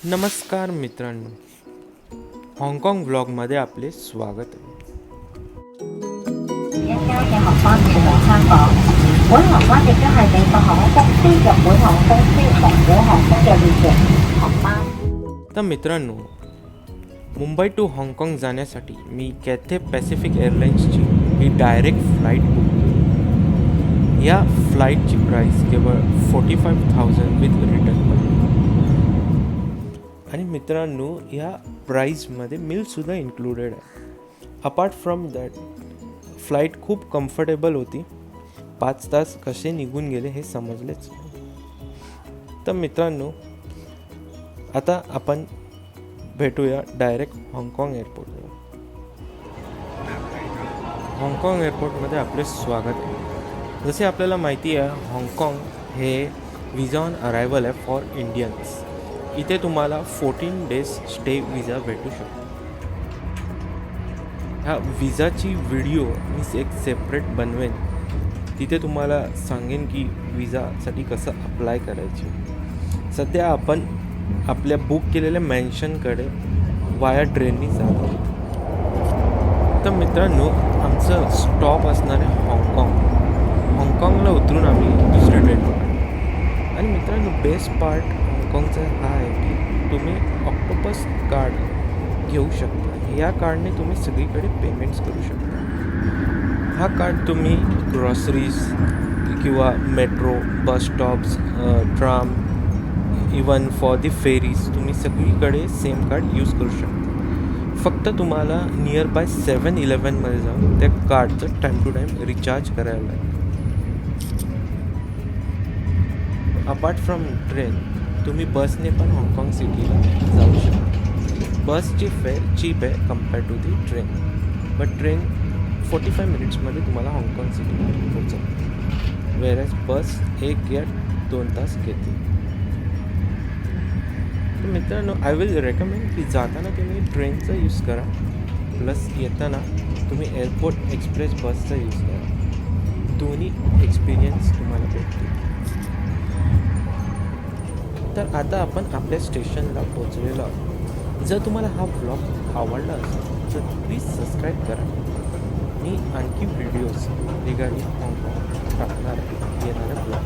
नमस्कार मित्रांनो, हाँगकाँग व्लॉगमध्ये आपले स्वागत आहे. 一家嘅航班前往香港，本航班亦都係美國航空公司、日本航空公司、龍虎航空嘅列席航班。 तर मित्रांनो, मुंबई टू हाँगकाँग जाण्यासाठी मी कॅथे पॅसिफिक एअरलाइन्सची ही डायरेक्ट फ्लाईट बुक केली. या फ्लाईटची प्राईस केवळ 45,000 विथ रिटर्न पडली. आणि मित्रांनो, या प्राईजमध्ये मीलसुद्धा इन्क्लुडेड आहे. अपार्ट फ्रॉम दॅट फ्लाईट खूप कम्फर्टेबल होती. 5 तास कसे निघून गेले हे समजलेच नाही. तर मित्रांनो, आता आपण भेटूया डायरेक्ट हाँगकाँग एअरपोर्टवर. हाँगकाँग एअरपोर्टमध्ये आपले स्वागत आहे. जसे आपल्याला माहिती आहे, हाँगकाँग हे विजा ऑन अरायवल आहे फॉर इंडियन्स. इथे तुम्हाला 14 डेज स्टे विजा भेटू शकतो. ह्या विजाची व्हिडिओ मी एक सेपरेट बनवेन. तिथे तुम्हाला सांगेन की विजासाठी कसं अप्लाय करायचे. सध्या आपण आपल्या बुक केलेल्या मॅन्शनकडे वाया ट्रेननी जात आहोत. तर मित्रांनो, आमचं स्टॉप असणार आहे हाँगकाँग. हाँगकाँगला उतरून आम्ही दुसरी ट्रेन पकडू. आणि मित्रांनो, बेस्ट पार्ट हाँगकाँगचा हा आहे की तुम्ही ऑक्टोपस कार्ड घेऊ शकता. या कार्डने तुम्ही सगळीकडे पेमेंट्स करू शकता. हा कार्ड तुम्ही ग्रॉसरीज किंवा metro, bus stops, tram, even for the ferries तुम्ही सगळीकडे सेम कार्ड यूज करू शकता. फक्त तुम्हाला नियर बाय 7-Elevenमध्ये जाऊन त्या कार्डचं टाईम टू टाईम रिचार्ज करायला लागेल. अपार्ट फ्रॉम ट्रेन तुम्ही बसने पण हाँगकाँग सिटीला जाऊ शकता. बसची फेअर चीप आहे compare to the train. But train 45 मिनिट्समध्ये तुम्हाला हाँगकाँग सिटीला पोहोचवते. वेरॅज बस 1 या 2 तास घेते. तर मित्रांनो, आय विल रेकमेंड की जाताना तुम्ही ट्रेनचा यूज करा, प्लस येताना तुम्ही एअरपोर्ट एक्सप्रेस बसचा यूज करा. दोन्ही एक्सपिरियन्स तुम्हाला भेटतील. तर आता आपण आपल्या स्टेशनला पोहोचलेलो आहोत. जर तुम्हाला हा व्लॉग आवडला असेल तर प्लीज सबस्क्राईब करा. मी आणखी व्हिडिओज रिगार्डिंग हाँगकाँग टाकणार येणाऱ्या ब्लॉग.